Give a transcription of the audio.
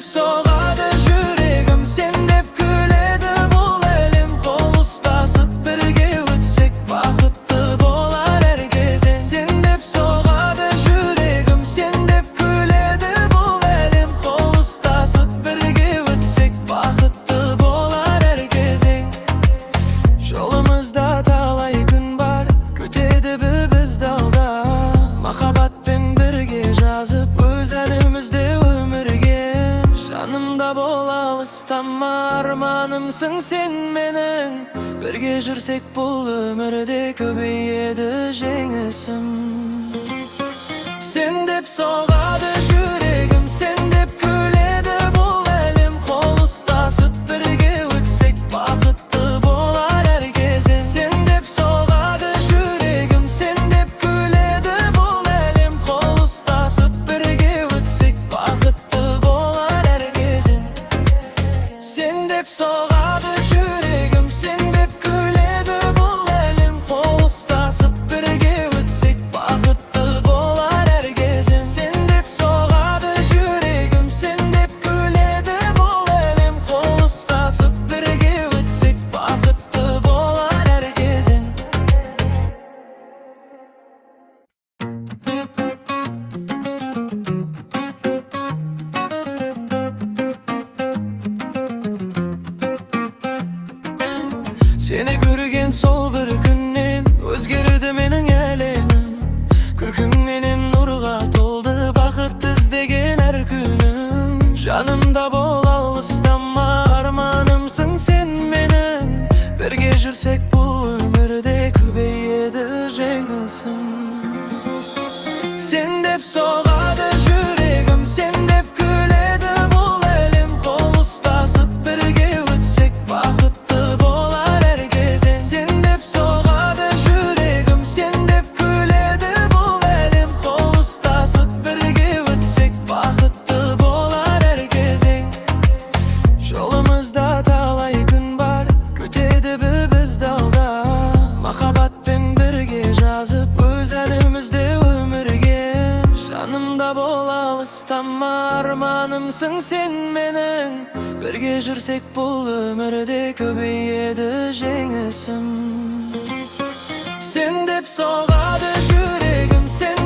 dep soğadı yüreğim, sen dep güledi bul elim. Kol ustası birge ötsek bakıtlı bolar herkese. Sen dep soğadı yüreğim, sen dep güledi bul elim. Kol ustası birge ötsek bakıtlı bolar herkese. Yolumuzda talay gün var, kötedi biz dalda. Mahabat ben birge жазып öz elimizde ömürge. Жанымда бола алыстама, арманымсың sen менің. Бірге жүрсек бұл өмірде көбейеді жеңісім. Sen деп соғады жүрегім, sen деп күледі бұл әлем. Қол ұстасып бірге өтсек бақытты болар әркезе. Sen деп соғады жүрегім, sen деп күледі бұл әлем. Қол ұстасып бірге өтсек бақытты болар әркезе. Sen деп соғады жүрегім, sen деп күледі бұл әлем. Қол ұстасып бірге өтсек бақытты болар әркезе. Sen деп соғады жүрегім, sen деп күледі бұл әлем. Қол ұстасып бірге өтсек бақытты болар әркезе. Seni görgen sol bir günden özgerdi menin elimim. Күлкің менен нурга толды, бақыт іздеген әр күнім. Жанымда бол алыстама, арманымсың sen менің. Бірге жүрсек бұл өмірде көбейеді жеңісім. Sen деп соғады жүрегім, sen деп күледі бұл әлем. Қол ұстасып бірге өтсек бақытты болар әркезе. Sen деп соғады жүрегім, sen деп күледі бұл әлем. Қол ұстасып бірге өтсек бақытты болар әркезе. Жолымызда талай күн бар, көтеді біз далда. Махаббатпен бірге жазып өз әлемізде өмірге. Жанымда бол алыстама, арманымсың sen менің. Бірге жүрсек бұл өмірде көбейеді жеңісім. Sen деп соғады жүрегім, sen